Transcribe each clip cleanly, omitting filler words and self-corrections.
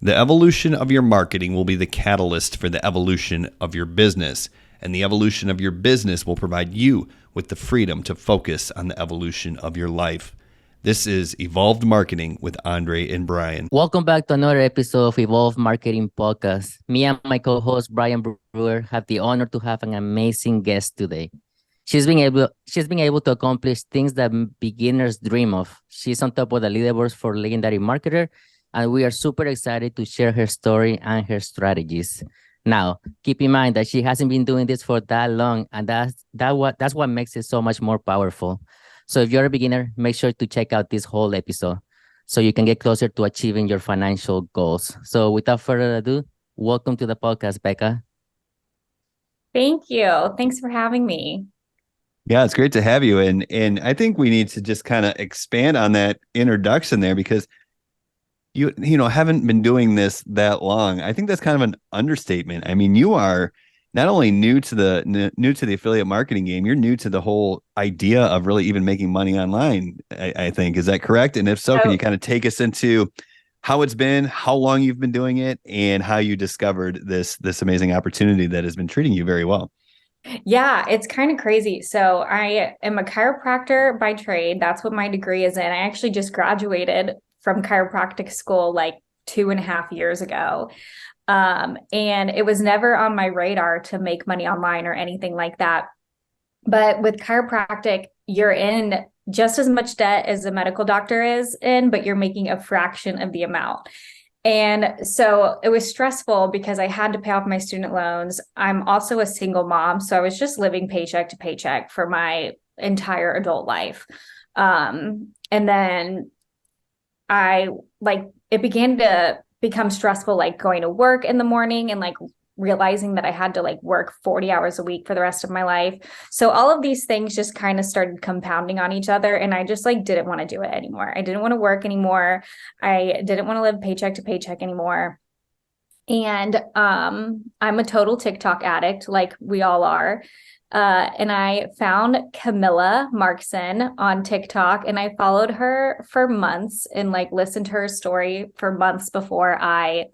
The evolution of your marketing will be the catalyst for the evolution of your business, and the evolution of your business will provide you with the freedom to focus on the evolution of your life. This is Evolved Marketing with Andre and Brian. Welcome back to another episode of Evolved Marketing Podcast. Me and my co-host Brian Brewer have the honor to have an amazing guest today. She's been able to accomplish things that beginners dream of. She's on top of the leaderboards for Legendary Marketer, and we are super excited to share her story and her strategies. Now, keep in mind that she hasn't been doing this for that long, and that's what makes it so much more powerful. So if you're a beginner, make sure to check out this whole episode so you can get closer to achieving your financial goals. So without further ado, welcome to the podcast, Becca. Thank you. Thanks for having me. Yeah, it's great to have you. And I think we need to just kind of expand on that introduction there, because you haven't been doing this that long. I think that's kind of an understatement. I mean, you are not only new to the affiliate marketing game, you're new to the whole idea of really even making money online. I think, is that correct? And if so, can you kind of take us into how it's been, how long you've been doing it, and how you discovered this amazing opportunity that has been treating you very well? Yeah, it's kind of crazy. So I am a chiropractor by trade. That's what my degree is in. I actually just graduated from chiropractic school like 2.5 years ago. And it was never on my radar to make money online or anything like that. But with chiropractic, you're in just as much debt as a medical doctor is in, but you're making a fraction of the amount. And so it was stressful because I had to pay off my student loans. I'm also a single mom, so I was just living paycheck to paycheck for my entire adult life. And then it began to become stressful, like going to work in the morning and like realizing that I had to like work 40 hours a week for the rest of my life. So all of these things just kind of started compounding on each other. And I just like didn't want to do it anymore. I didn't want to work anymore. I didn't want to live paycheck to paycheck anymore. And I'm a total TikTok addict, like we all are. And I found Camilla Markson on TikTok, and I followed her for months and like listened to her story for months before I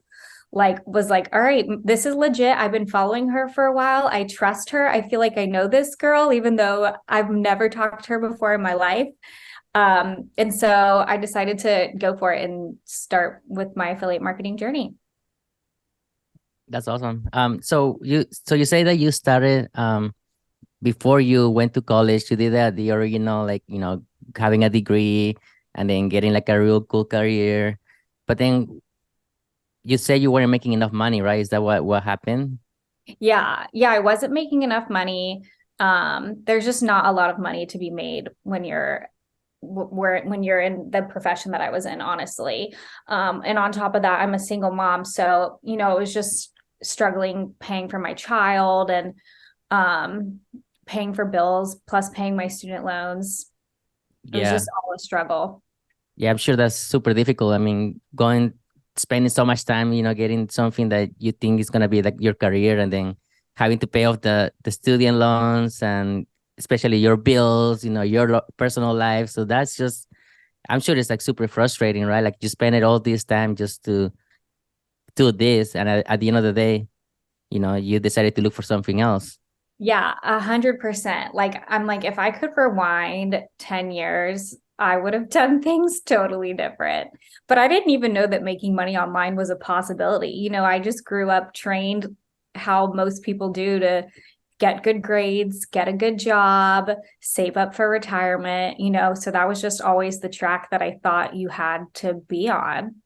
was like, all right, this is legit. I've been following her for a while. I trust her. I feel like I know this girl, even though I've never talked to her before in my life. And so I decided to go for it and start with my affiliate marketing journey. That's awesome. So you say that you started before you went to college. You did the original, having a degree and then getting like a real cool career. But then you said you weren't making enough money, right? Is that what happened? Yeah, I wasn't making enough money. There's just not a lot of money to be made when you're in the profession that I was in, honestly. And on top of that, I'm a single mom, so it was just struggling paying for my child and paying for bills plus paying my student loans. It was just all a struggle. Yeah, I'm sure that's super difficult. I mean, spending so much time, getting something that you think is going to be like your career, and then having to pay off the student loans and especially your bills, your personal life. So that's just, I'm sure it's like super frustrating, right? Like you spend it all this time just to do this. And at the end of the day, you decided to look for something else. Yeah, 100%. Like, I'm like, if I could rewind 10 years, I would have done things totally different. But I didn't even know that making money online was a possibility. I just grew up trained how most people do to get good grades, get a good job, save up for retirement, so that was just always the track that I thought you had to be on.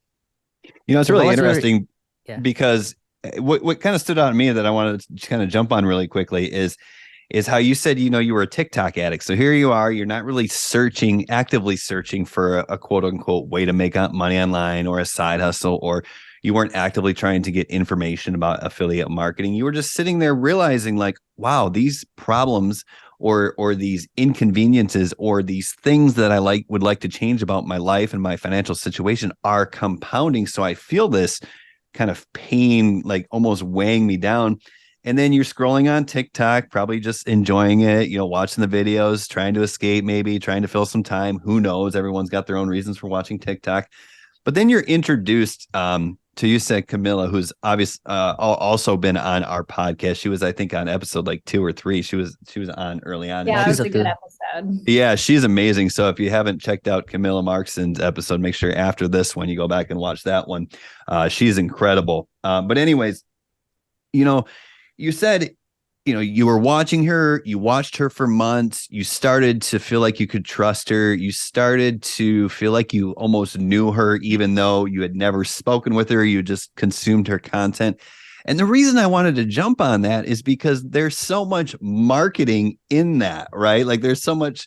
It's really interesting because what kind of stood out to me that I wanted to kind of jump on really quickly is how you said, you were a TikTok addict. So here you are, you're not really actively searching for a quote unquote way to make money online or a side hustle, or you weren't actively trying to get information about affiliate marketing. You were just sitting there realizing like, wow, these problems or these inconveniences or these things that I would like to change about my life and my financial situation are compounding. So I feel this kind of pain, like almost weighing me down. And then you're scrolling on TikTok, probably just enjoying it, watching the videos, trying to escape, maybe trying to fill some time. Who knows? Everyone's got their own reasons for watching TikTok. But then you're introduced So you said Camilla, who's obvious, also been on our podcast. She was, I think, on episode like 2 or 3. She was on early on. Yeah, it was a good episode. Yeah, she's amazing. So if you haven't checked out Camilla Markson's episode, make sure after this one you go back and watch that one. She's incredible. But anyways, you said, you were watching her, you watched her for months, you started to feel like you could trust her, you started to feel like you almost knew her, even though you had never spoken with her, you just consumed her content. And the reason I wanted to jump on that is because there's so much marketing in that, right? Like there's so much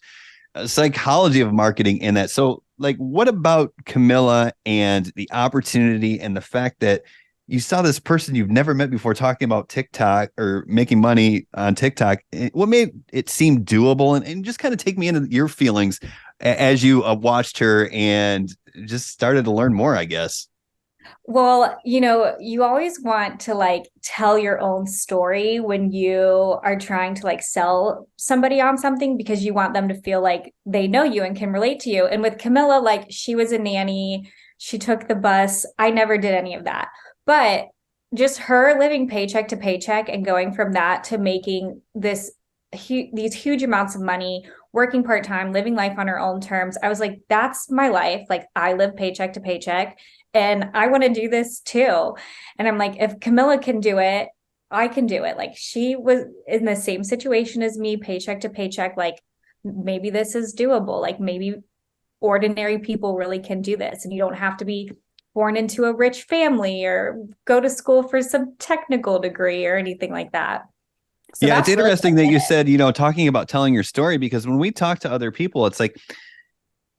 psychology of marketing in that. So like, what about Camilla and the opportunity and the fact that you saw this person you've never met before talking about TikTok or making money on TikTok? What made it seem doable? And just kind of take me into your feelings as you watched her and just started to learn more, I guess. Well, you always want to like tell your own story when you are trying to like sell somebody on something, because you want them to feel like they know you and can relate to you. And with Camilla, like she was a nanny, she took the bus. I never did any of that. But just her living paycheck to paycheck and going from that to making these huge amounts of money, working part-time, living life on her own terms. I was like, that's my life. Like I live paycheck to paycheck and I want to do this too. And I'm like, if Camilla can do it, I can do it. Like she was in the same situation as me, paycheck to paycheck. Like maybe this is doable. Like maybe ordinary people really can do this. And you don't have to be born into a rich family or go to school for some technical degree or anything like that. So yeah, it's interesting that you said, talking about telling your story, because when we talk to other people, it's like,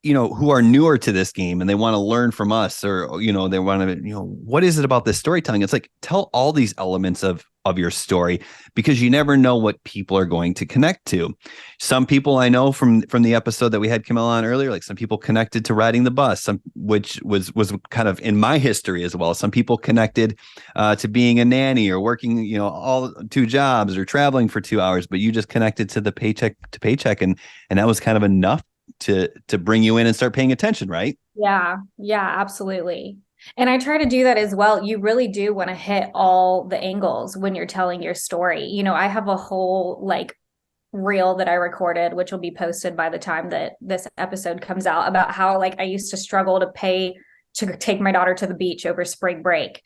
who are newer to this game and they want to learn from us, or, they want to, what is it about this storytelling? It's like, tell all these elements of your story, because you never know what people are going to connect to. Some people I know from the episode that we had Camilla on earlier, like some people connected to riding the bus, which was kind of in my history as well. Some people connected to being a nanny or working, all 2 jobs or traveling for 2 hours, but you just connected to the paycheck to paycheck. And that was kind of enough to bring you in and start paying attention, right? Yeah, absolutely. And I try to do that as well. You really do want to hit all the angles when you're telling your story. I have a whole like reel that I recorded, which will be posted by the time that this episode comes out, about how like I used to struggle to pay to take my daughter to the beach over spring break.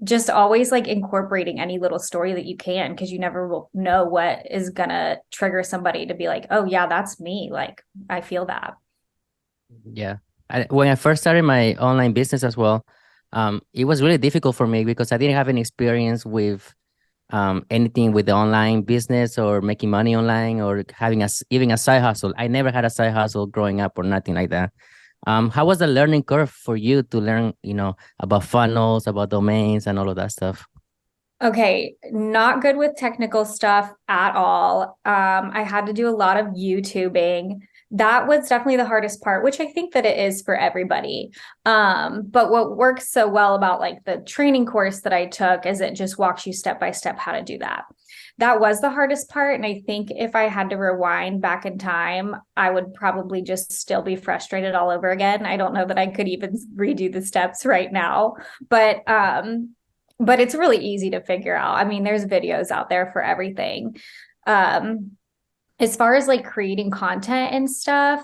Just always like incorporating any little story that you can, because you never will know what is gonna trigger somebody to be like, oh yeah, that's me. Like I feel that. Yeah. When I first started my online business as well, it was really difficult for me because I didn't have any experience with anything with the online business or making money online or having even a side hustle. I never had a side hustle growing up or nothing like that. How was the learning curve for you to learn, about funnels, about domains and all of that stuff? Okay, not good with technical stuff at all. I had to do a lot of YouTubing. That was definitely the hardest part, which I think that it is for everybody. But what works so well about like the training course that I took is it just walks you step by step how to do that. That was the hardest part. And I think if I had to rewind back in time, I would probably just still be frustrated all over again. I don't know that I could even redo the steps right now, but it's really easy to figure out. I mean, there's videos out there for everything. As far as like creating content and stuff,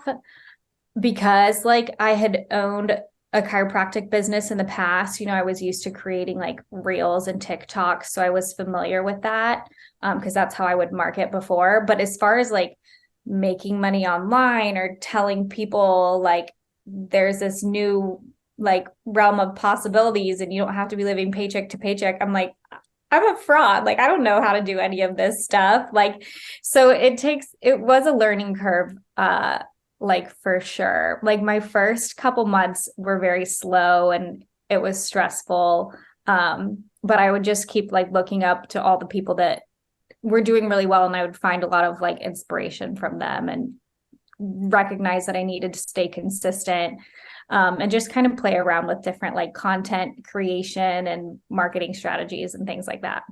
because like I had owned a chiropractic business in the past, I was used to creating like reels and TikTok. So I was familiar with that because that's how I would market before. But as far as like making money online or telling people like there's this new like realm of possibilities and you don't have to be living paycheck to paycheck, I'm like, I'm a fraud. Like, I don't know how to do any of this stuff. Like, so it was a learning curve, like for sure. Like my first couple months were very slow and it was stressful. But I would just keep like looking up to all the people that were doing really well. And I would find a lot of like inspiration from them and recognize that I needed to stay consistent. And just kind of play around with different like content creation and marketing strategies and things like that.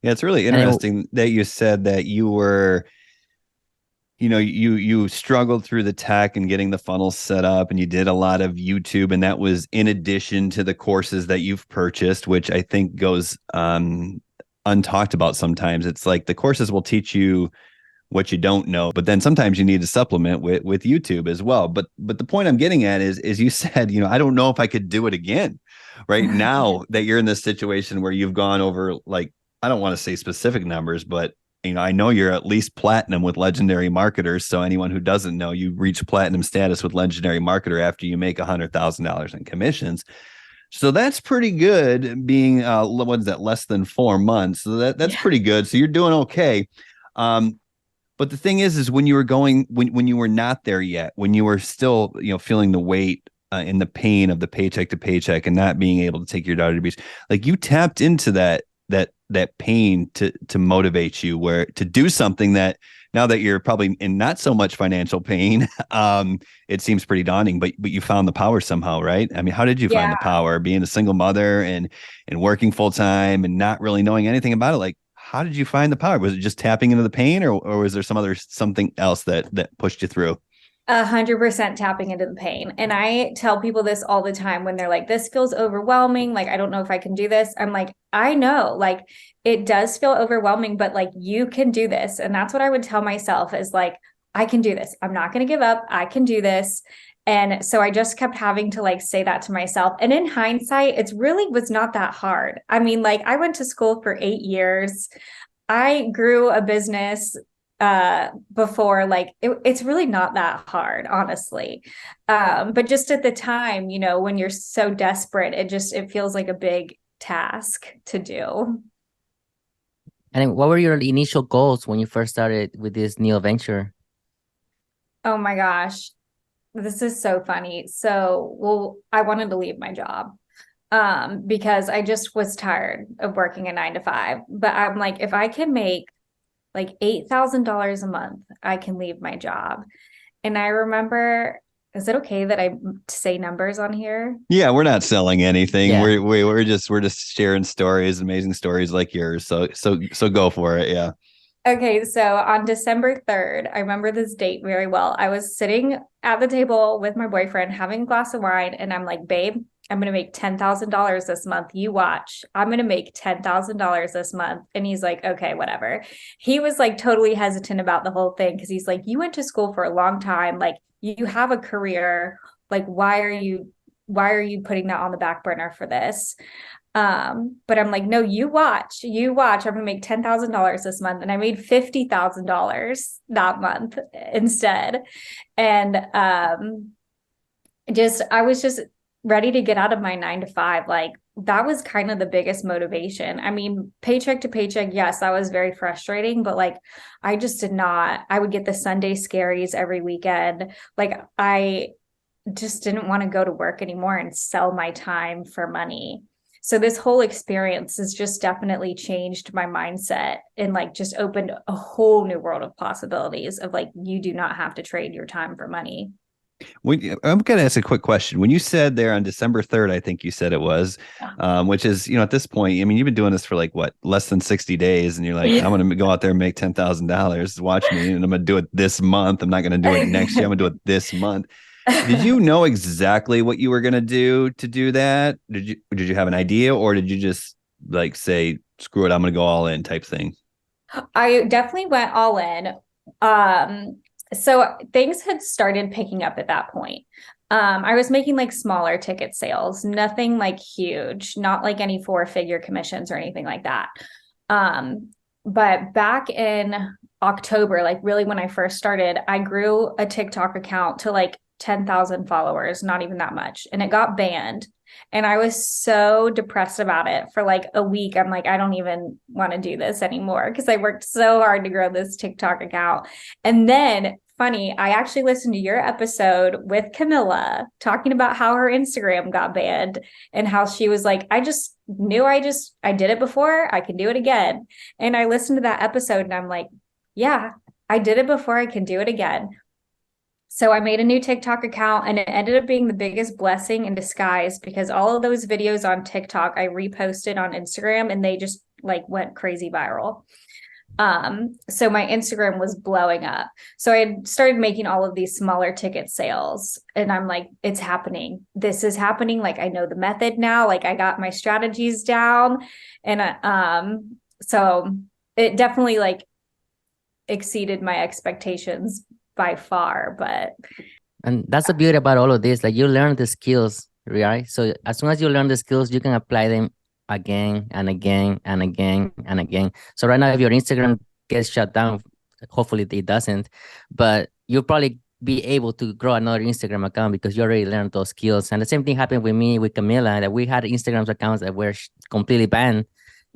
Yeah, it's really interesting that you said that you were you struggled through the tech and getting the funnel set up, and you did a lot of YouTube, and that was in addition to the courses that you've purchased, which I think goes untalked about sometimes. It's like the courses will teach you what you don't know, but then sometimes you need to supplement with YouTube as well. But the point I'm getting at is you said, I don't know if I could do it again right now that you're in this situation where you've gone over, like, I don't want to say specific numbers, but I know you're at least platinum with Legendary Marketers. So anyone who doesn't know, you reach platinum status with Legendary Marketer after you make $100,000 in commissions. So that's pretty good, being what is that, less than 4 months. So that's pretty good. So you're doing okay. But the thing is when you were when you were not there yet, when you were still, feeling the weight and the pain of the paycheck to paycheck and not being able to take your daughter to the beach, like, you tapped into that pain to motivate you, where to do something that now that you're probably in not so much financial pain, it seems pretty daunting, but you found the power somehow, right? I mean, how did you find the power being a single mother and working full time and not really knowing anything about it? Like, how did you find the power? Was it just tapping into the pain, or was there something else that pushed you through? 100% tapping into the pain. And I tell people this all the time when they're like, this feels overwhelming. Like, I don't know if I can do this. I'm like, I know, like, it does feel overwhelming, but like, you can do this. And that's what I would tell myself is like, I can do this. I'm not going to give up. I can do this. And so I just kept having to like say that to myself. And in hindsight, it really was not that hard. I mean, like, I went to school for 8 years. I grew a business before, like, it's really not that hard, honestly. But just at the time, when you're so desperate, it feels like a big task to do. And what were your initial goals when you first started with this new venture? Oh my gosh, this is so funny. So, I wanted to leave my job because I just was tired of working a 9 to 5. But I'm like, if I can make like $8,000 a month, I can leave my job. And I remember, is it okay that I say numbers on here? Yeah, we're not selling anything. Yeah. We're just sharing stories, amazing stories like yours. So go for it. Yeah. Okay, so on December 3rd, I remember this date very well. I was sitting at the table with my boyfriend having a glass of wine, and I'm like, babe, I'm going to make $10,000 this month. You watch. I'm going to make $10,000 this month. And he's like, okay, whatever. He was like totally hesitant about the whole thing because he's like, you went to school for a long time. Like, you have a career. Like, why are you putting that on the back burner for this? But I'm like, no, you watch. I'm gonna make $10,000 this month. And I made $50,000 that month instead. And I was just ready to get out of my 9 to 5. Like, that was kind of the biggest motivation. I mean, paycheck to paycheck, yes, that was very frustrating, but like, I would get the Sunday scaries every weekend. Like, I just didn't want to go to work anymore and sell my time for money. So this whole experience has just definitely changed my mindset and like just opened a whole new world of possibilities of like, you do not have to trade your time for money. I'm going to ask a quick question. When you said there on December 3rd, I think you said it was, which is, at this point, I mean, you've been doing this for like less than 60 days. And you're like, I'm going to go out there and make $10,000. Watch me. And I'm going to do it this month. I'm not going to do it next year. I'm going to do it this month. Did you know exactly what you were going to do that? Did you have an idea, or did you just like say, screw it, I'm going to go all in type thing? I definitely went all in. So things had started picking up at that point. I was making like smaller ticket sales, nothing like huge, not like any 4-figure commissions or anything like that. But back in October, like really when I first started, I grew a TikTok account to like 10,000 followers, not even that much. And it got banned. And I was so depressed about it for like a week. I'm like, I don't even want to do this anymore because I worked so hard to grow this TikTok account. And then funny, I actually listened to your episode with Camilla talking about how her Instagram got banned and how she was like, I just knew I did it before. I can do it again. And I listened to that episode and I'm like, yeah, I did it before. I can do it again. So I made a new TikTok account and it ended up being the biggest blessing in disguise because all of those videos on TikTok I reposted on Instagram and they just like went crazy viral. So my Instagram was blowing up. So I had started making all of these smaller ticket sales, and I'm like, it's happening. This is happening. Like, I know the method now. Like, I got my strategies down. And so it definitely like exceeded my expectations by far. And that's the beauty about all of this. Like, you learn the skills, right? So as soon as you learn the skills, you can apply them again and again and again and again. So right now, if your Instagram gets shut down, hopefully it doesn't, but you'll probably be able to grow another Instagram account because you already learned those skills. And the same thing happened with me, with Camila, that we had Instagram accounts that were completely banned.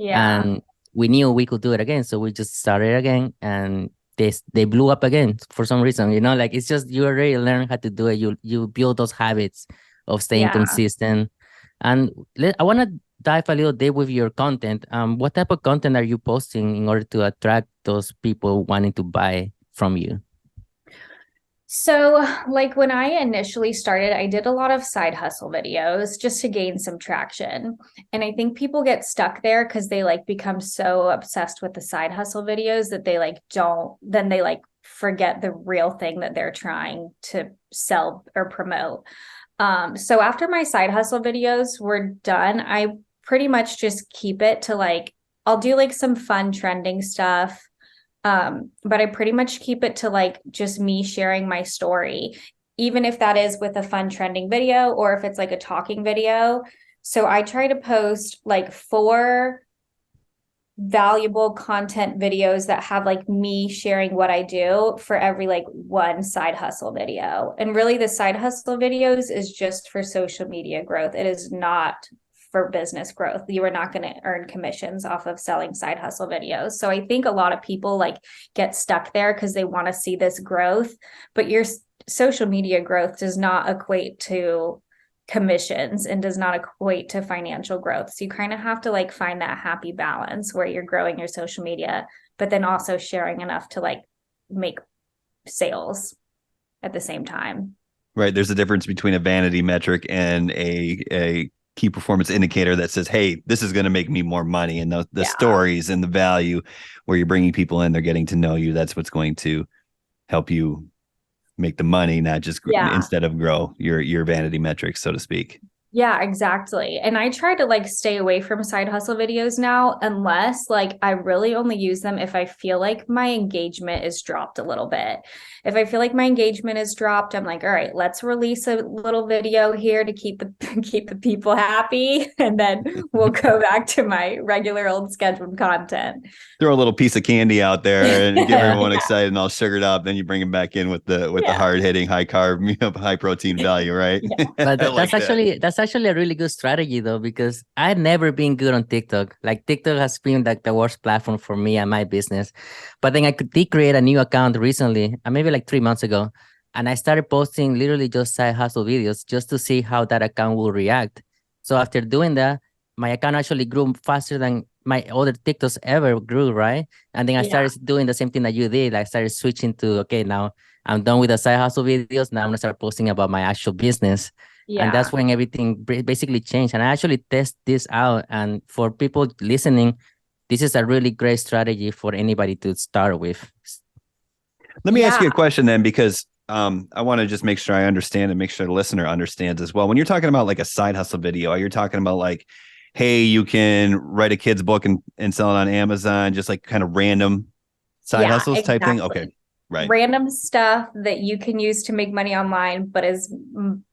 yeah. And we knew we could do it again. So we just started again, and they blew up again for some reason, like it's just, you already learn how to do it. You build those habits of staying consistent. And I want to dive a little deep with your content. What type of content are you posting in order to attract those people wanting to buy from you? So, like when I initially started, I did a lot of side hustle videos just to gain some traction. And I think people get stuck there because they like become so obsessed with the side hustle videos that they like then they like forget the real thing that they're trying to sell or promote. So after my side hustle videos were done, I pretty much just keep it to like, I'll do like some fun trending stuff. But I pretty much keep it to like just me sharing my story, even if that is with a fun trending video or if it's like a talking video. So I try to post like 4 valuable content videos that have like me sharing what I do for every like 1 side hustle video. And really the side hustle videos is just for social media growth. It is not for business growth. You are not going to earn commissions off of selling side hustle videos. So I think a lot of people like get stuck there because they want to see this growth, but your social media growth does not equate to commissions and does not equate to financial growth. So you kind of have to like find that happy balance where you're growing your social media, but then also sharing enough to like make sales at the same time. Right. There's a difference between a vanity metric and a key performance indicator that says, hey, this is going to make me more money. And the stories and the value where you're bringing people in, they're getting to know you. That's what's going to help you make the money, not just instead of grow your vanity metrics, so to speak. Yeah, exactly. And I try to like stay away from side hustle videos now, unless like I really only use them if I feel like my engagement is dropped a little bit. If I feel like my engagement is dropped, I'm like, all right, let's release a little video here to keep the people happy. And then we'll go back to my regular old scheduled content. Throw a little piece of candy out there and get everyone excited and all sugared up. Then you bring them back in with the hard hitting, high carb, high protein value, right? But that's actually a really good strategy though, because I've never been good on TikTok. Like TikTok has been like the worst platform for me and my business. But then I did create a new account recently, maybe like 3 months ago. And I started posting literally just side hustle videos just to see how that account will react. So after doing that, my account actually grew faster than my other TikToks ever grew, right? And then I started doing the same thing that you did. I started switching to, okay, now I'm done with the side hustle videos. Now I'm gonna start posting about my actual business. Yeah. And that's when everything basically changed. And I actually test this out. And for people listening, this is a really great strategy for anybody to start with. Let me ask you a question then, because I want to just make sure I understand and make sure the listener understands as well. When you're talking about like a side hustle video, are you talking about like, hey, you can write a kid's book and sell it on Amazon, just like kind of random side hustles type thing? Okay. Right. Random stuff that you can use to make money online, but is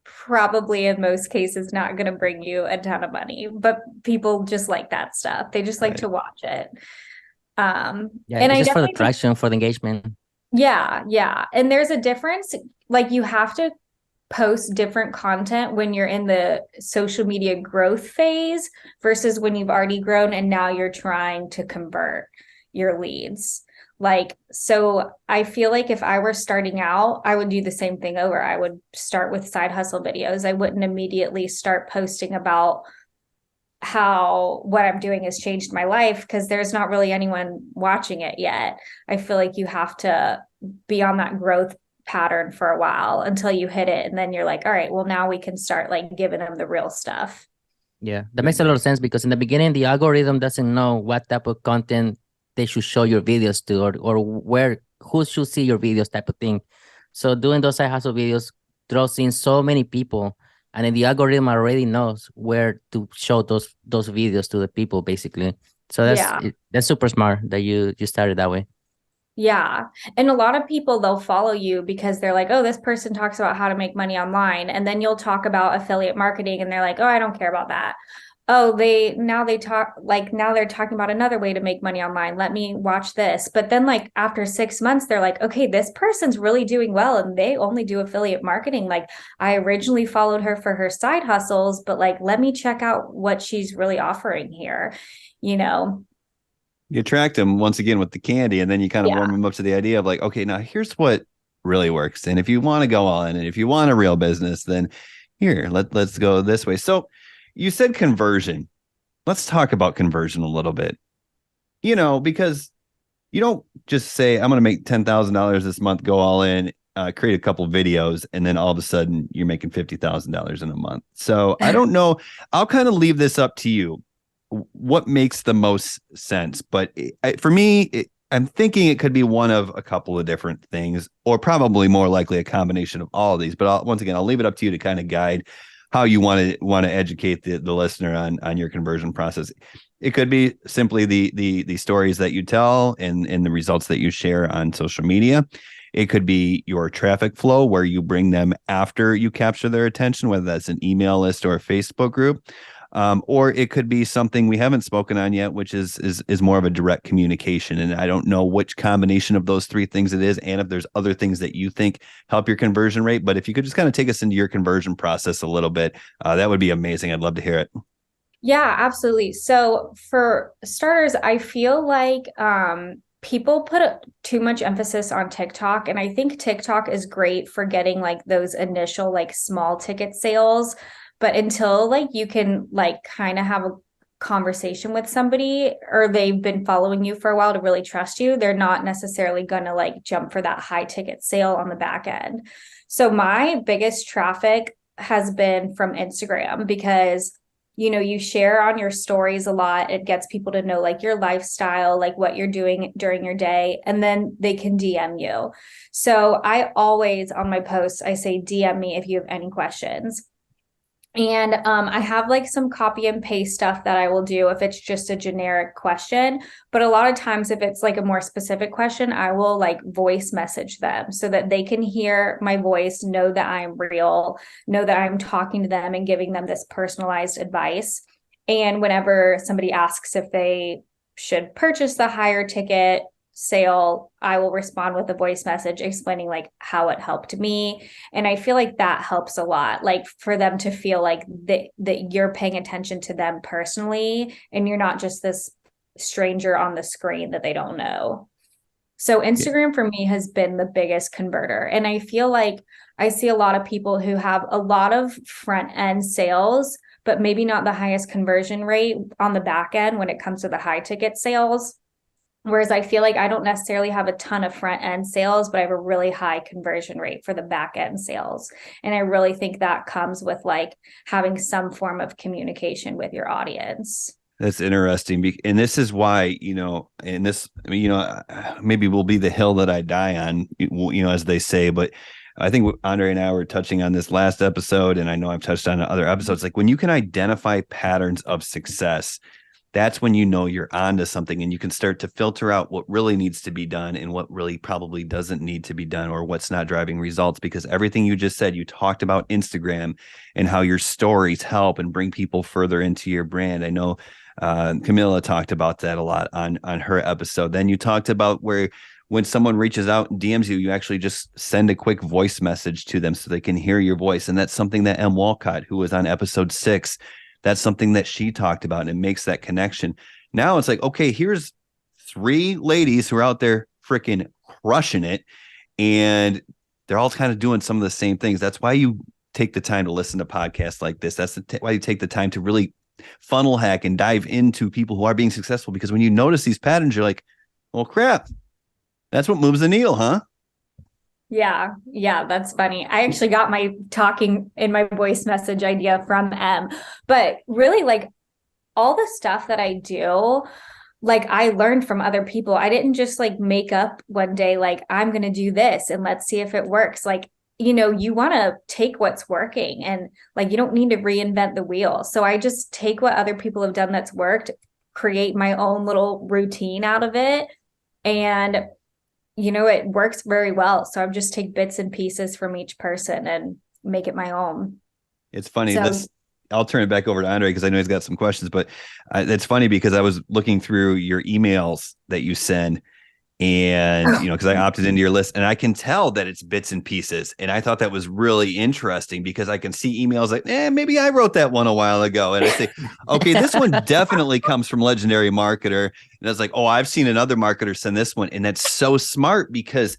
probably in most cases not going to bring you a ton of money. But people just like that stuff. They just like to watch it. And it's just for the traction, for the engagement. Yeah. And there's a difference. Like you have to post different content when you're in the social media growth phase versus when you've already grown and now you're trying to convert your leads. Like, so I feel like if I were starting out, I would do the same thing over. I would start with side hustle videos. I wouldn't immediately start posting about how what I'm doing has changed my life because there's not really anyone watching it yet. I feel like you have to be on that growth pattern for a while until you hit it. And then you're like, all right, well, now we can start like giving them the real stuff. Yeah, that makes a lot of sense because in the beginning, the algorithm doesn't know what type of content they should show your videos to, or who should see your videos type of thing. So doing those side hustle videos draws in so many people, and then the algorithm already knows where to show those videos to the people, basically. So that's super smart that you started that way. Yeah. And a lot of people, they'll follow you because they're like, oh, this person talks about how to make money online. And then you'll talk about affiliate marketing and they're like, oh, I don't care about that. Oh, now they're talking about another way to make money online. Let me watch this. But then like after 6 months, they're like, okay, this person's really doing well. And they only do affiliate marketing. Like I originally followed her for her side hustles, but like, let me check out what she's really offering here, you know? You attract them once again with the candy, and then you kind of warm them up to the idea of like, okay, now here's what really works. And if you want to go all in, and if you want a real business, then here, let's go this way. So you said conversion. Let's talk about conversion a little bit, because you don't just say, I'm going to make $10,000 this month, go all in, create a couple videos, and then all of a sudden you're making $50,000 in a month. So I don't know. I'll kind of leave this up to you. What makes the most sense? But for me, I'm thinking it could be one of a couple of different things, or probably more likely a combination of all of these. But once again, I'll leave it up to you to kind of guide how you want to educate the listener on your conversion process. It could be simply the stories that you tell and the results that you share on social media. It could be your traffic flow, where you bring them after you capture their attention, whether that's an email list or a Facebook group. Or it could be something we haven't spoken on yet, which is more of a direct communication. And I don't know which combination of those three things it is, and if there's other things that you think help your conversion rate. But if you could just kind of take us into your conversion process a little bit, that would be amazing. I'd love to hear it. Yeah, absolutely. So for starters, I feel like people put too much emphasis on TikTok. And I think TikTok is great for getting like those initial like small ticket sales. But until like you can like kind of have a conversation with somebody, or they've been following you for a while to really trust you, they're not necessarily going to like jump for that high ticket sale on the back end. So my biggest traffic has been from Instagram, because you share on your stories a lot. It gets people to know like your lifestyle, like what you're doing during your day, and then they can DM you. So I always, on my posts, I say, DM me if you have any questions. And I have like some copy and paste stuff that I will do if it's just a generic question. But a lot of times, if it's like a more specific question, I will like voice message them so that they can hear my voice, know that I'm real, know that I'm talking to them and giving them this personalized advice. And whenever somebody asks if they should purchase the higher ticket sale, I will respond with a voice message explaining like how it helped me. And I feel like that helps a lot, like for them to feel like that you're paying attention to them personally, and you're not just this stranger on the screen that they don't know. So Instagram for me has been the biggest converter. And I feel like I see a lot of people who have a lot of front end sales, but maybe not the highest conversion rate on the back end when it comes to the high ticket sales. Whereas I feel like I don't necessarily have a ton of front end sales, but I have a really high conversion rate for the back end sales. And I really think that comes with like having some form of communication with your audience. That's interesting. And this is why, maybe will be the hill that I die on, as they say. But I think Andre and I were touching on this last episode, and I know I've touched on other episodes. Like when you can identify patterns of success, that's when you're onto something, and you can start to filter out what really needs to be done and what really probably doesn't need to be done, or what's not driving results. Because everything you just said, you talked about Instagram and how your stories help and bring people further into your brand. I know Camilla talked about that a lot on her episode. Then you talked about where when someone reaches out and DMs you, you actually just send a quick voice message to them so they can hear your voice. And that's something that Em Walcott, who was on episode 6, that's something that she talked about, and it makes that connection. Now it's like, okay, here's 3 ladies who are out there freaking crushing it, and they're all kind of doing some of the same things. That's why you take the time to listen to podcasts like this. That's why you take the time to really funnel hack and dive into people who are being successful, because when you notice these patterns, you're like, well, crap, that's what moves the needle, huh? Yeah, that's funny. I actually got my talking in my voice message idea from M, but really like all the stuff that I do, like I learned from other people. I didn't just like make up one day, like I'm going to do this and let's see if it works. Like, you know, you want to take what's working and like, you don't need to reinvent the wheel. So I just take what other people have done that's worked, create my own little routine out of it. And, you know, it works very well. So I just take bits and pieces from each person and make it my own. It's funny. I'll turn it back over to Andre because I know he's got some questions, but it's funny because I was looking through your emails that you send and, you know, because I opted into your list and I can tell that it's bits and pieces. And I thought that was really interesting because I can see emails like, maybe I wrote that one a while ago. And I say, okay, this one definitely comes from Legendary Marketer. And I was like, oh, I've seen another marketer send this one. And that's so smart because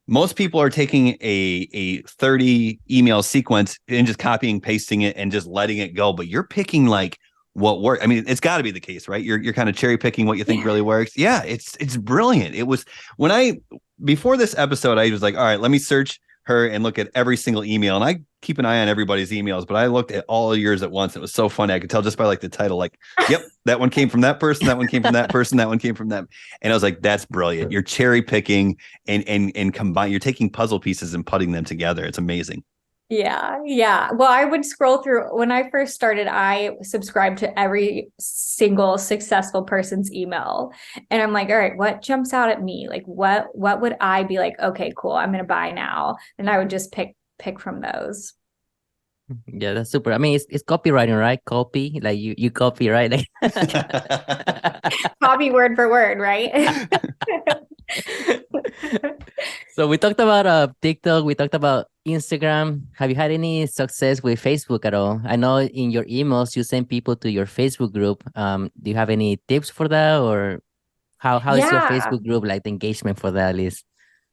most people are taking a 30 email sequence and just copying, pasting it and just letting it go. But you're picking like what works. I mean, it's got to be the case, right? You're kind of cherry picking what you think really works. Yeah, it's brilliant. It was before this episode, I was like, all right, let me search her and look at every single email. And I keep an eye on everybody's emails, but I looked at all of yours at once. It was so funny. I could tell just by like the title, like, yep, that one came from that person. That one came from that person. That one came from them. And I was like, that's brilliant. You're cherry picking and combine. You're taking puzzle pieces and putting them together. It's amazing. Yeah. Yeah. Well, I would scroll through when I first started, I subscribed to every single successful person's email. And I'm like, all right, what jumps out at me? Like what would I be like, okay, cool, I'm going to buy now. And I would just pick from those. Yeah, that's super. I mean, it's copywriting, right? Copy, like you copy, right? Like copy word for word, right? So we talked about TikTok, we talked about Instagram. Have you had any success with Facebook at all? I know in your emails you send people to your Facebook group. Do you have any tips for that, or how is your Facebook group, like the engagement for that, at least?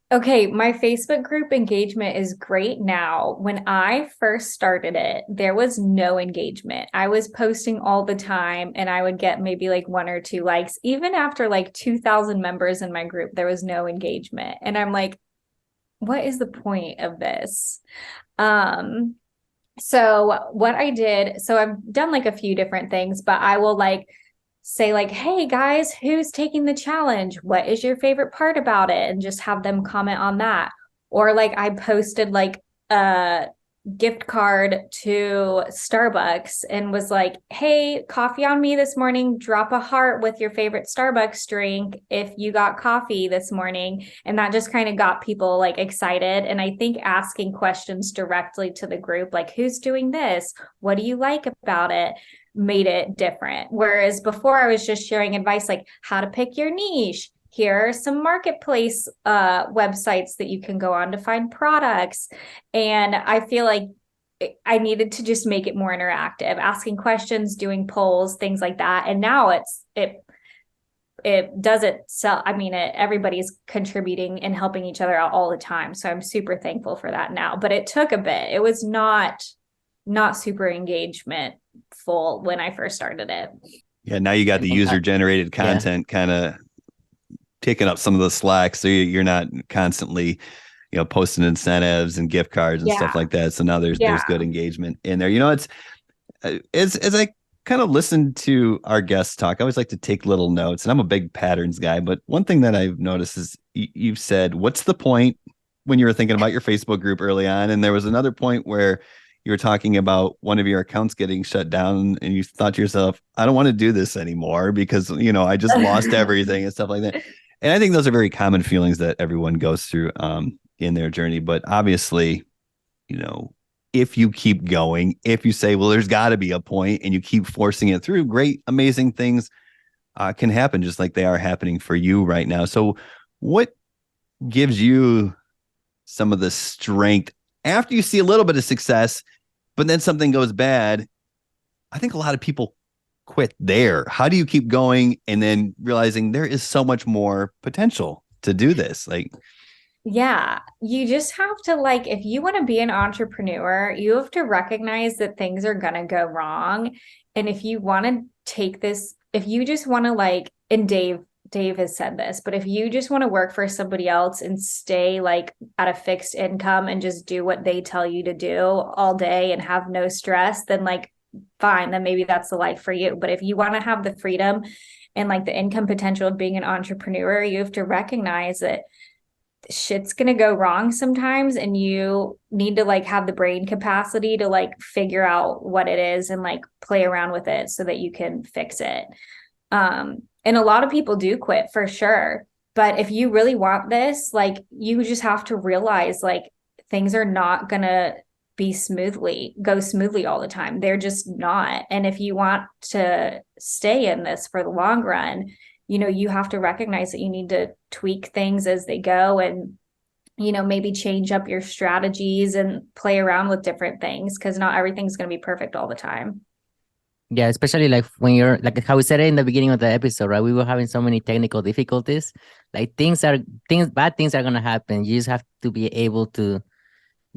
Okay, my Facebook group engagement is great now. When I first started it, there was no engagement. I was posting all the time and I would get maybe like 1 or 2 likes. Even after like 2,000 members in my group, there was no engagement. And I'm like, what is the point of this? So what I did, so I've done like a few different things, but I will like say like, hey guys, who's taking the challenge? What is your favorite part about it? And just have them comment on that. Or like I posted like a gift card to Starbucks and was like, hey, coffee on me this morning. Drop a heart with your favorite Starbucks drink if you got coffee this morning. And that just kind of got people like excited. And I think asking questions directly to the group, like who's doing this? What do you like about it? Made it different. Whereas before I was just sharing advice like how to pick your niche. Here are some marketplace websites that you can go on to find products. And I feel like I needed to just make it more interactive, asking questions, doing polls, things like that. And now it doesn't sell. I mean, everybody's contributing and helping each other out all the time. So I'm super thankful for that now, but it took a bit. It was not super engagement full when I first started it. Yeah. Now you got the user generated content kind of picking up some of the slack. So you're not constantly, you know, posting incentives and gift cards and stuff like that. So now there's good engagement in there. You know, it's as I kind of listen to our guests talk, I always like to take little notes, and I'm a big patterns guy. But one thing that I've noticed is you've said, what's the point, when you were thinking about your Facebook group early on? And there was another point where you were talking about one of your accounts getting shut down and you thought to yourself, I don't want to do this anymore because, you know, I just lost everything and stuff like that. And I think those are very common feelings that everyone goes through in their journey. But obviously, you know, if you keep going, if you say, well, there's got to be a point, and you keep forcing it through, great, amazing things can happen, just like they are happening for you right now. So what gives you some of the strength after you see a little bit of success, but then something goes bad? I think a lot of people quit there. How do you keep going and then realizing there is so much more potential to do this? Like, yeah, you just have to, like, if you want to be an entrepreneur, you have to recognize that things are going to go wrong. And if you want to take this, if you just want to like, and Dave has said this, but if you just want to work for somebody else and stay like at a fixed income and just do what they tell you to do all day and have no stress, then like fine, then maybe that's the life for you. But if you want to have the freedom and like the income potential of being an entrepreneur, you have to recognize that shit's going to go wrong sometimes, and you need to like have the brain capacity to like figure out what it is and like play around with it so that you can fix it. And a lot of people do quit for sure. But if you really want this, like you just have to realize like things are not going to go smoothly all the time. They're just not. And if you want to stay in this for the long run, you have to recognize that you need to tweak things as they go, and, maybe change up your strategies and play around with different things, because not everything's going to be perfect all the time. Yeah, especially like when you're like how we said it in the beginning of the episode, right? We were having so many technical difficulties. Like bad things are gonna happen. You just have to be able to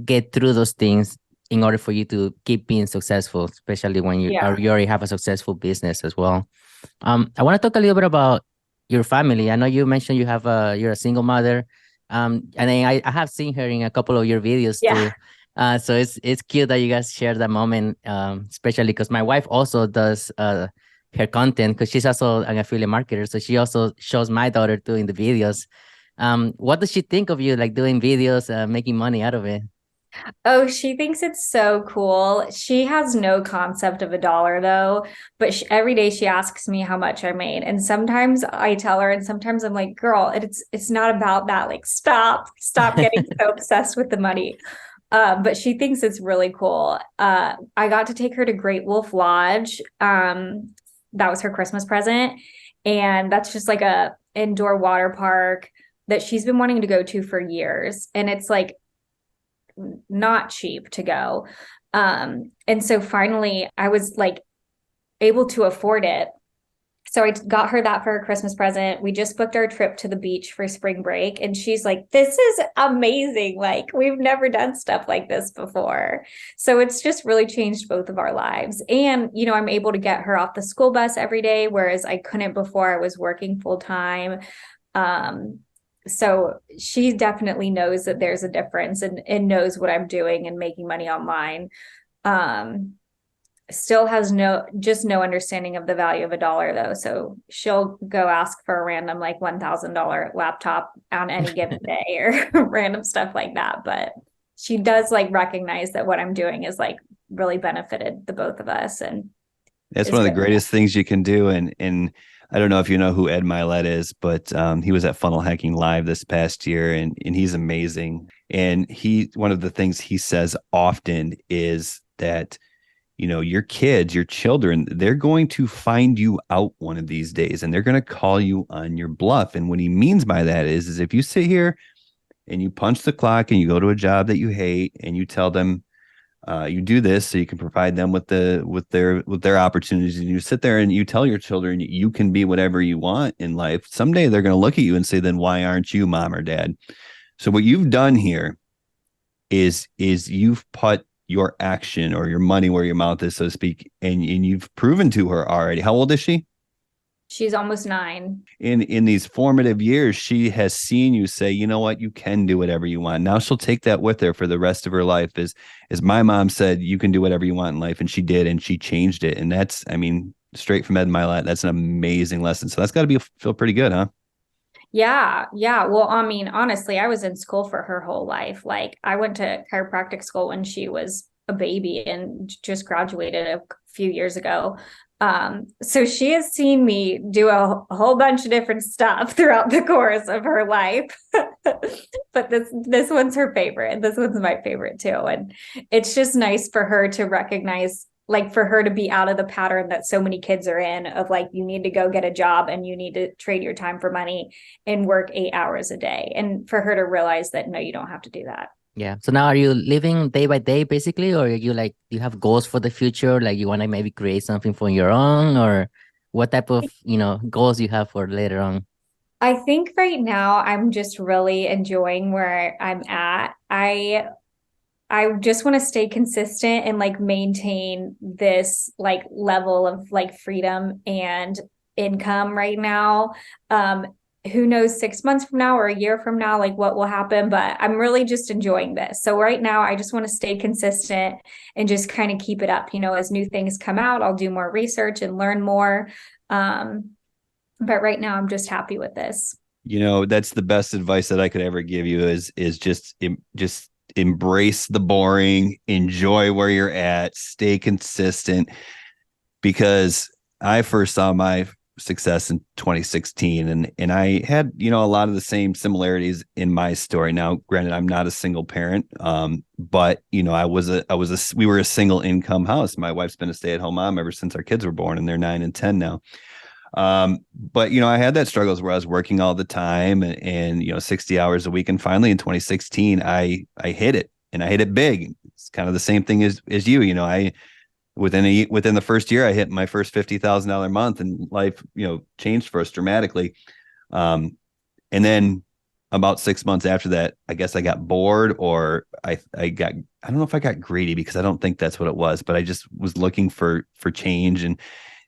get through those things in order for you to keep being successful, especially when you already have a successful business as well. I want to talk a little bit about your family. I know you mentioned you're a single mother. And then I have seen her in a couple of your videos too. So it's cute that you guys share that moment, especially because my wife also does her content, because she's also an affiliate marketer. So she also shows my daughter too in the videos. What does she think of you like doing videos, making money out of it? Oh, she thinks it's so cool. She has no concept of a dollar though, but every day she asks me how much I made. And sometimes I tell her, and sometimes I'm like, girl, it's not about that. Like, stop getting so obsessed with the money. But she thinks it's really cool. I got to take her to Great Wolf Lodge. That was her Christmas present. And that's just like a indoor water park that she's been wanting to go to for years. And it's like not cheap to go. And so finally I was like able to afford it. So I got her that for her Christmas present. We just booked our trip to the beach for spring break. And she's like, this is amazing. Like, we've never done stuff like this before. So it's just really changed both of our lives. And, I'm able to get her off the school bus every day, whereas I couldn't before. I was working full time. So she definitely knows that there's a difference, and knows what I'm doing and making money online. Still has no understanding of the value of a dollar though. So she'll go ask for a random like $1,000 laptop on any given day or random stuff like that. But she does like recognize that what I'm doing is like really benefited the both of us. And that's one of the greatest things you can do. And I don't know if you know who Ed Milet is, but he was at Funnel Hacking Live this past year, and he's amazing. And one of the things he says often is that, your kids, your children, they're going to find you out one of these days, and they're going to call you on your bluff. And what he means by that is if you sit here and you punch the clock and you go to a job that you hate and you tell them, you do this so you can provide them with their opportunities, and you sit there and you tell your children you can be whatever you want in life, someday they're going to look at you and say, then why aren't you mom or dad? So what you've done here is you've put your action or your money where your mouth is, so to speak, and you've proven to her already. How old is she? She's almost 9. In these formative years, she has seen you say, you know what, you can do whatever you want. Now she'll take that with her for the rest of her life. As my mom said, you can do whatever you want in life. And she did, and she changed it. And that's, straight from Ed Milet, that's an amazing lesson. So that's got to feel pretty good, huh? Yeah. Well, honestly, I was in school for her whole life. Like, I went to chiropractic school when she was a baby and just graduated a few years ago. So she has seen me do a whole bunch of different stuff throughout the course of her life. But this one's her favorite. This one's my favorite too. And it's just nice for her to recognize, like, for her to be out of the pattern that so many kids are in of like, you need to go get a job and you need to trade your time for money and work 8 hours a day. And for her to realize that, no, you don't have to do that. Yeah. So now are you living day by day basically, or you have goals for the future? Like you want to maybe create something for your own, or what type of, goals you have for later on? I think right now I'm just really enjoying where I'm at. I just want to stay consistent and like maintain this like level of like freedom and income right now. who knows 6 months from now or a year from now, like what will happen, but I'm really just enjoying this. So right now I just want to stay consistent and just kind of keep it up. As new things come out, I'll do more research and learn more. But right now I'm just happy with this. That's the best advice that I could ever give you is just embrace the boring, enjoy where you're at, stay consistent, because I first saw my success in 2016 and I had a lot of the same similarities in my story. Now granted, I'm not a single parent, but we were a single income house. My wife's been a stay-at-home mom ever since our kids were born, and they're 9 and 10 now. But I had that struggles where I was working all the time and 60 hours a week, and finally in 2016 I hit it, and I hit it big. It's kind of the same thing as you. I within the first year I hit my first $50,000 month, and life changed for us dramatically. And then about 6 months after that, I guess I got bored, or I don't know if I got greedy, because I don't think that's what it was, but I just was looking for change,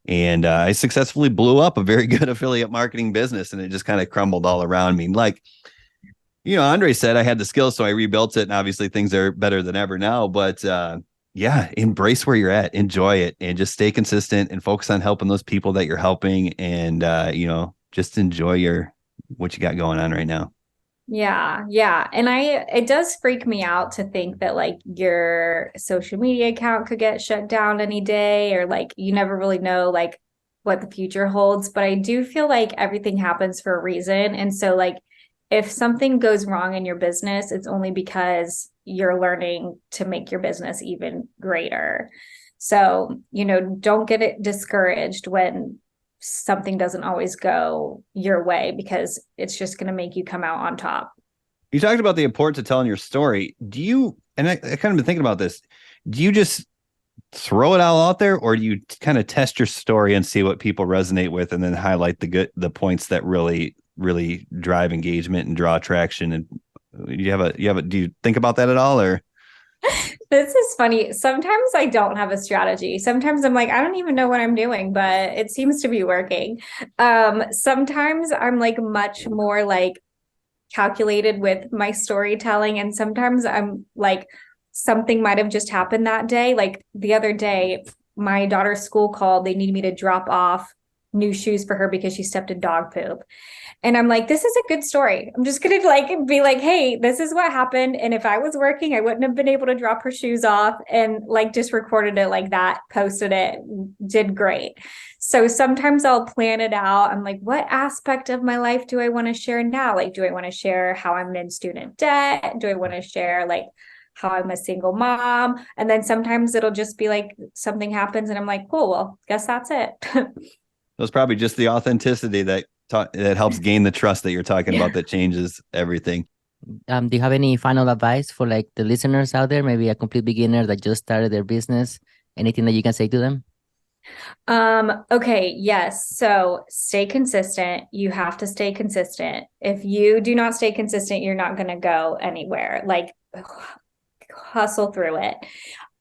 and I successfully blew up a very good affiliate marketing business, and it just kind of crumbled all around me. Like Andre said, I had the skills, so I rebuilt it, and obviously things are better than ever now. But embrace where you're at, enjoy it, and just stay consistent and focus on helping those people that you're helping, and just enjoy what you got going on right now. Yeah. And it does freak me out to think that like your social media account could get shut down any day, or like you never really know like what the future holds. But I do feel like everything happens for a reason. And so like if something goes wrong in your business, it's only because you're learning to make your business even greater. So, don't get it discouraged when something doesn't always go your way, because it's just going to make you come out on top. You talked about the importance of telling your story. Do you, and I kind of been thinking about this, do you just throw it all out there, or do you kind of test your story and see what people resonate with, and then highlight the points that really drive engagement and draw attraction? And do you think about that at all, or? This is funny. Sometimes I don't have a strategy. Sometimes I'm like, I don't even know what I'm doing, but it seems to be working. Sometimes I'm like much more like calculated with my storytelling. And sometimes I'm like, something might have just happened that day. Like the other day, my daughter's school called. They needed me to drop off new shoes for her because she stepped in dog poop. And I'm like, this is a good story. I'm just going to like be like, hey, this is what happened. And if I was working, I wouldn't have been able to drop her shoes off, and like just recorded it like that, posted it, did great. So sometimes I'll plan it out. I'm like, what aspect of my life do I want to share now? Like, do I want to share how I'm in student debt? Do I want to share like how I'm a single mom? And then sometimes it'll just be like something happens and I'm like, cool, well, guess that's it. It's probably just the authenticity that helps gain the trust that you're talking about, that changes everything. Do you have any final advice for like the listeners out there, maybe a complete beginner that just started their business? Anything that you can say to them? Okay, yes. So stay consistent. You have to stay consistent. If you do not stay consistent, you're not going to go anywhere. Like hustle through it.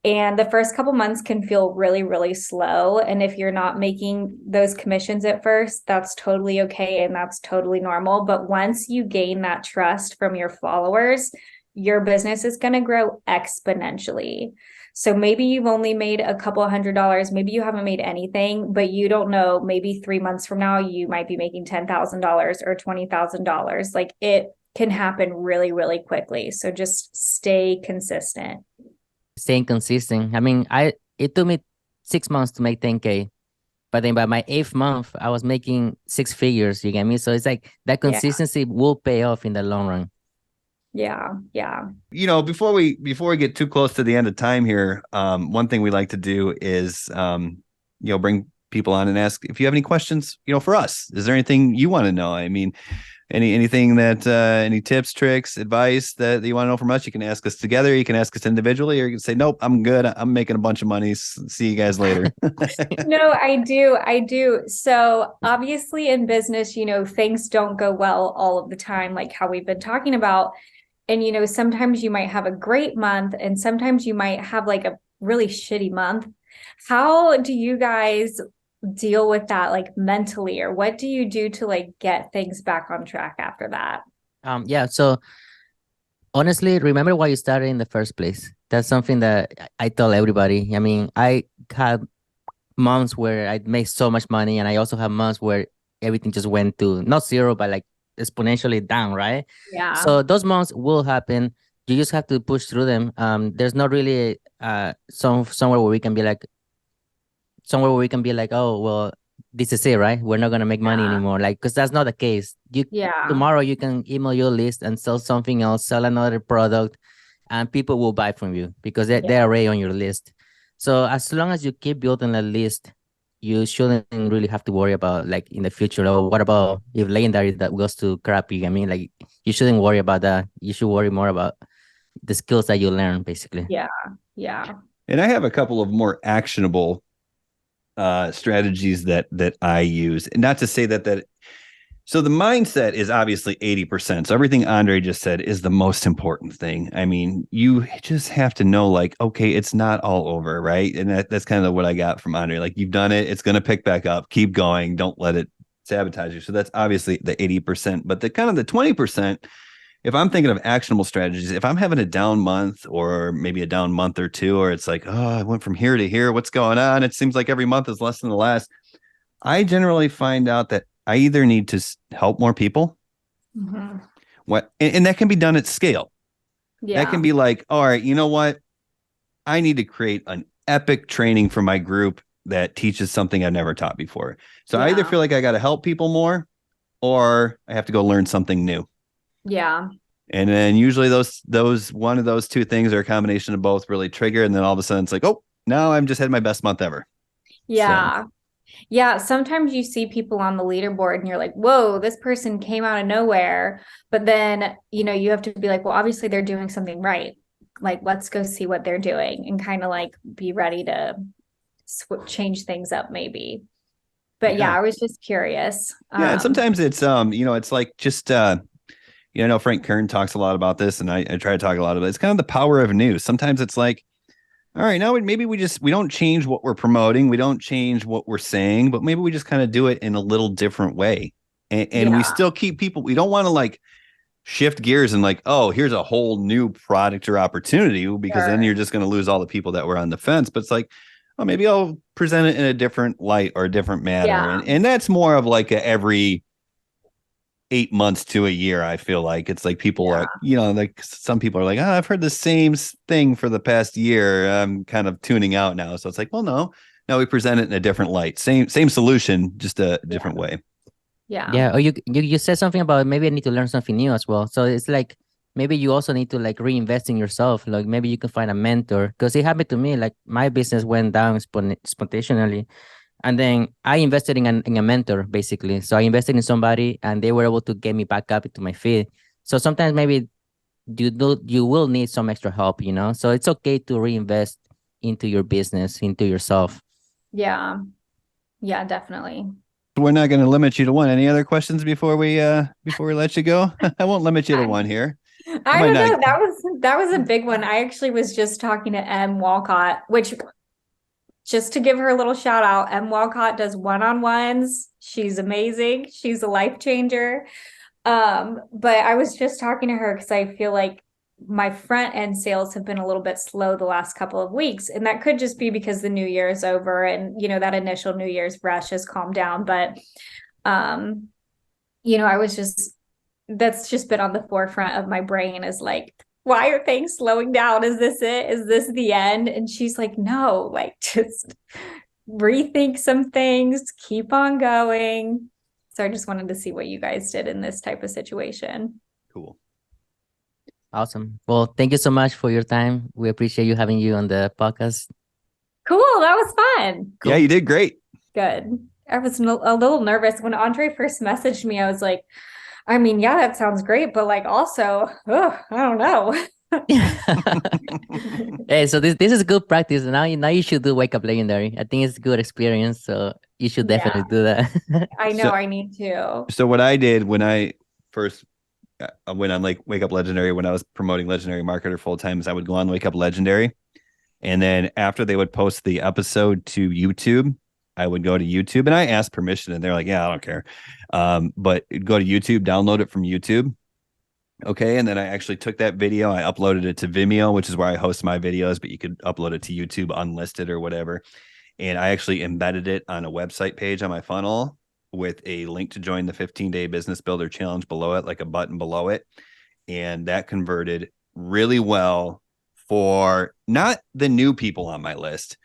And the first couple months can feel really, really slow. And if you're not making those commissions at first, that's totally okay. And that's totally normal. But once you gain that trust from your followers, your business is going to grow exponentially. So maybe you've only made a couple $100. Maybe you haven't made anything, but you don't know, maybe 3 months from now, you might be making $10,000 or $20,000. Like it can happen really, really quickly. So just stay consistent. Staying consistent. I mean, it took me 6 months to make 10K, but then by my 8th month, I was making 6 figures. You get me? So it's like that consistency will pay off in the long run. Yeah. Before we get too close to the end of time here, one thing we like to do is bring people on and ask if you have any questions, for us. Is there anything you want to know? I mean, anything that any tips, tricks, advice that you want to know from us, you can ask us together, you can ask us individually, or you can say, nope, I'm good, I'm making a bunch of money, see you guys later. No, I do. So obviously in business, things don't go well all of the time, like how we've been talking about. And sometimes you might have a great month and sometimes you might have like a really shitty month. How do you guys deal with that like mentally, or what do you do to like get things back on track after that? Yeah. So honestly, remember why you started in the first place. That's something that I tell everybody. I mean, I had months where I made so much money, and I also have months where everything just went to not zero, but like exponentially down, right? Yeah. So those months will happen. You just have to push through them. There's not really somewhere where we can be like oh well, this is it, right? We're not gonna make money anymore. Like, because that's not the case. Tomorrow you can email your list and sell something else, sell another product, and people will buy from you because they're already on your list. So as long as you keep building a list, you shouldn't really have to worry about like in the future. Oh, what about if legendary that goes to crappy? I mean, like you shouldn't worry about that. You should worry more about the skills that you learn, basically. Yeah. Yeah. And I have a couple of more actionable strategies that I use. And not to say that so the mindset is obviously 80%. So everything Andre just said is the most important thing. I mean, you just have to know, like, okay, it's not all over, right? And that's kind of what I got from Andre. Like, you've done it, it's going to pick back up. Keep going. Don't let it sabotage you. So that's obviously the 80%. But the kind of the 20%, if I'm thinking of actionable strategies, if I'm having a down month or maybe a down month or two, or it's like, oh, I went from here to here, what's going on? It seems like every month is less than the last. I generally find out that I either need to help more people. Mm-hmm. And that can be done at scale. Yeah. That can be like, all right, you know what? I need to create an epic training for my group that teaches something I've never taught before. So I either feel like I got to help people more, or I have to go learn something new. Yeah. And then usually those one of those two things, or a combination of both, really trigger. And then all of a sudden it's like, oh, now I'm just had my best month ever. Yeah. So. Yeah. Sometimes you see people on the leaderboard and you're like, whoa, this person came out of nowhere. But then, you have to be like, well, obviously they're doing something right. Like, let's go see what they're doing and kind of like be ready to change things up maybe. But yeah, I was just curious. Yeah. And sometimes it's, it's like just, I know Frank Kern talks a lot about this, and I try to talk a lot about it. It's kind of the power of news. Sometimes it's like, all right, now maybe we don't change what we're promoting. We don't change what we're saying, but maybe we just kind of do it in a little different way. And we still keep people. We don't want to like shift gears and like, oh, here's a whole new product or opportunity, because then you're just going to lose all the people that were on the fence. But it's like, oh, maybe I'll present it in a different light or a different manner. Yeah. And that's more of like every 8 months to a year. I feel like it's like people are, like some people are like, oh, I've heard the same thing for the past year. I'm kind of tuning out now. So it's like, well, no, we present it in a different light. Same solution, just a different way. Yeah. Yeah. Or you said something about maybe I need to learn something new as well. So it's like, maybe you also need to like reinvest in yourself. Like maybe you can find a mentor, because it happened to me. Like my business went down spontaneously. And then I invested in a mentor, basically. So I invested in somebody, and they were able to get me back up into my feet. So sometimes maybe you will need some extra help, So it's okay to reinvest into your business, into yourself. Yeah. Yeah, definitely. We're not going to limit you to one. Any other questions before we let you go? I won't limit you to one here. I don't know. That was a big one. I actually was just talking to Em Walcott, which, just to give her a little shout out, Em Walcott does one-on-ones. She's amazing. She's a life changer. But I was just talking to her because I feel like my front end sales have been a little bit slow the last couple of weeks. And that could just be because the new year is over and, that initial New Year's rush has calmed down. But, that's just been on the forefront of my brain, is like, why are things slowing down? Is this it? Is this the end? And she's like, no, like just rethink some things, keep on going. So I just wanted to see what you guys did in this type of situation. Cool. Awesome. Well, thank you so much for your time. We appreciate you having you on the podcast. Cool. That was fun. Cool. Yeah, you did great. Good. I was a little nervous when Andre first messaged me. I was like, I mean, yeah, that sounds great, but like also, I don't know. Hey, so this is good practice. Now you should do Wake Up Legendary. I think it's a good experience, so you should definitely do that. I know, I need to. So what I did when I first went on like Wake Up Legendary, when I was promoting Legendary Marketer full time, is I would go on Wake Up Legendary, and then after they would post the episode to YouTube, I would go to YouTube, and I asked permission, and they're like, yeah, I don't care. But go to YouTube, download it from YouTube. Okay. And then I actually took that video, I uploaded it to Vimeo, which is where I host my videos, but you could upload it to YouTube unlisted or whatever. And I actually embedded it on a website page on my funnel with a link to join the 15-day business builder challenge below it, like a button below it. And that converted really well for not the new people on my list,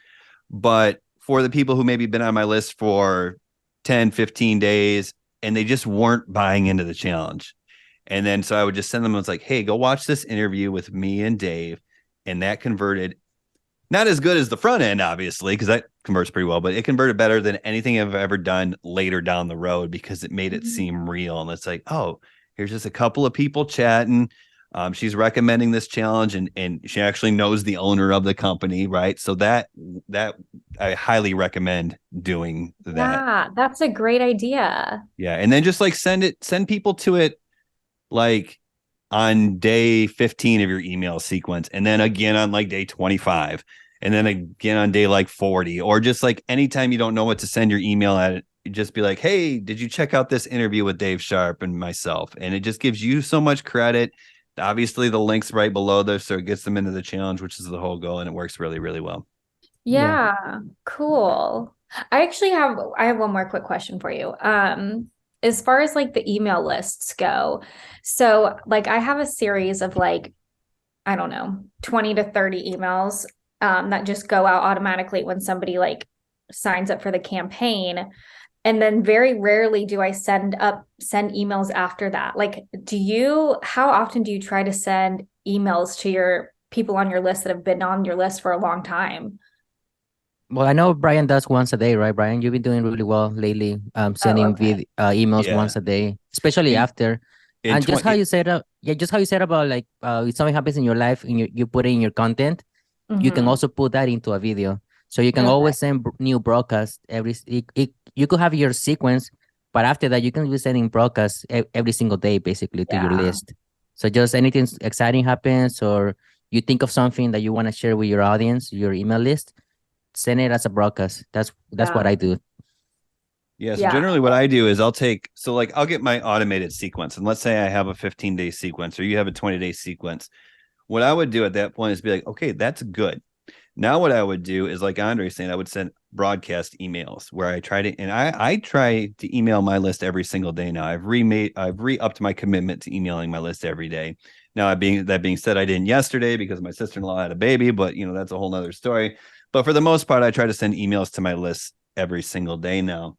but for the people who maybe been on my list for 10, 15 days, and they just weren't buying into the challenge. And then so I would just send them, I was like, hey, go watch this interview with me and Dave. And that converted not as good as the front end, obviously, because that converts pretty well, but it converted better than anything I've ever done later down the road because it made it seem real. And it's like, oh, here's just a couple of people chatting. She's recommending this challenge, and she actually knows the owner of the company, right? So that I highly recommend doing that. Yeah, that's a great idea. Yeah. And then just like send people to it like on day 15 of your email sequence, and then again on like day 25, and then again on day like 40, or just like anytime you don't know what to send your email at, you just be like, hey, did you check out this interview with Dave Sharp and myself? And it just gives you so much credit. Obviously the link's right below there, so it gets them into the challenge, which is the whole goal, and it works really, really well. Yeah, cool. I have one more quick question for you. As far as like the email lists go, so like I have a series of like, I don't know, 20 to 30 emails that just go out automatically when somebody like signs up for the campaign. And then very rarely do I send emails after that. Like, how often do you try to send emails to your people on your list that have been on your list for a long time? Well, I know Brian does once a day, right, Brian? You've been doing really well lately, sending emails once a day, especially after. And just how you said about like if something happens in your life and you put it in your content, you can also put that into a video. So you can always send new broadcasts you could have your sequence, but after that you can be sending broadcasts every single day basically to your list. So just anything exciting happens, or you think of something that you want to share with your audience, your email list, send it as a broadcast. That's what I do. Yeah. So generally what I do is I'll get my automated sequence, and let's say I have a 15-day sequence or you have a 20-day sequence. What I would do at that point is be like, okay, that's good. Now what I would do is, like Andre's saying, I would send broadcast emails where I try to email my list every single day. Now I've re-upped my commitment to emailing my list every day. Now that being said, I didn't yesterday because my sister-in-law had a baby, but that's a whole nother story. But for the most part, I try to send emails to my list every single day now.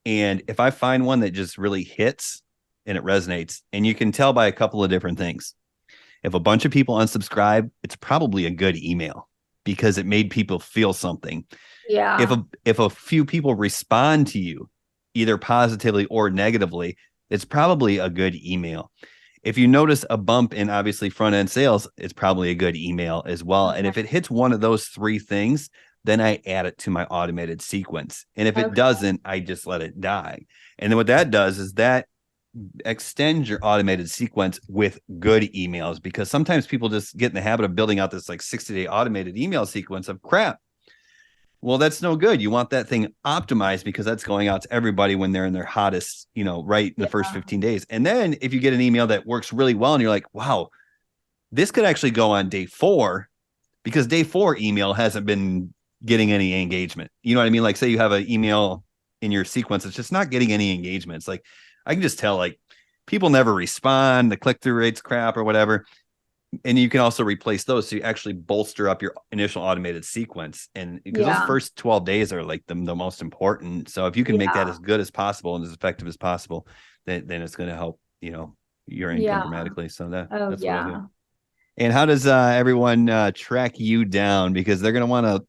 And if I find one that just really hits and it resonates, and you can tell by a couple of different things. If a bunch of people unsubscribe, it's probably a good email because it made people feel something. Yeah. If a few people respond to you, either positively or negatively, it's probably a good email. If you notice a bump in obviously front end sales, it's probably a good email as well. And if it hits one of those three things, then I add it to my automated sequence. And if it doesn't, I just let it die. And then what that does is that extends your automated sequence with good emails, because sometimes people just get in the habit of building out this like 60-day automated email sequence of crap. Well, that's no good. You want that thing optimized because that's going out to everybody when they're in their hottest, right in the first 15 days. And then if you get an email that works really well and you're like, wow, this could actually go on day 4, because day 4 email hasn't been getting any engagement. You know what I mean? Like say you have an email in your sequence, it's just not getting any engagement. It's like, I can just tell like people never respond, the click-through rate's crap or whatever. And you can also replace those. So you actually bolster up your initial automated sequence. And because those first 12 days are like the most important. So if you can make that as good as possible and as effective as possible, then it's going to help, your income dramatically. So that's what I do. And how does everyone track you down? Because they're going to want to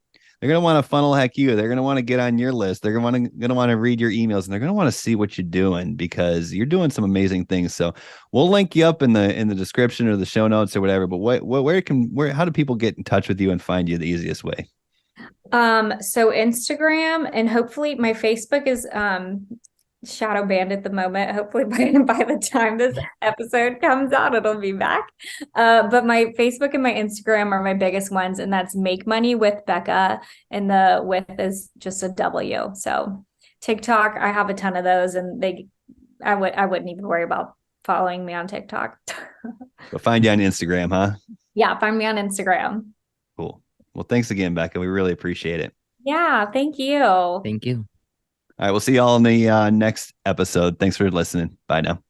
funnel hack you. They're going to want to get on your list. They're going to want to read your emails, and they're going to want to see what you're doing because you're doing some amazing things. So we'll link you up in the description or the show notes or whatever. But how do people get in touch with you and find you the easiest way? So Instagram, and hopefully my Facebook is shadow banned at the moment. Hopefully by the time this episode comes out, it'll be back. But my Facebook and my Instagram are my biggest ones, and that's Make Money with Becca, and the with is just a W. So TikTok, I have a ton of those, and I wouldn't even worry about following me on TikTok. But find you on Instagram, huh? Yeah, find me on Instagram. Cool. Well, thanks again, Becca. We really appreciate it. Yeah, thank you. Thank you. All right, we'll see y'all in the next episode. Thanks for listening. Bye now.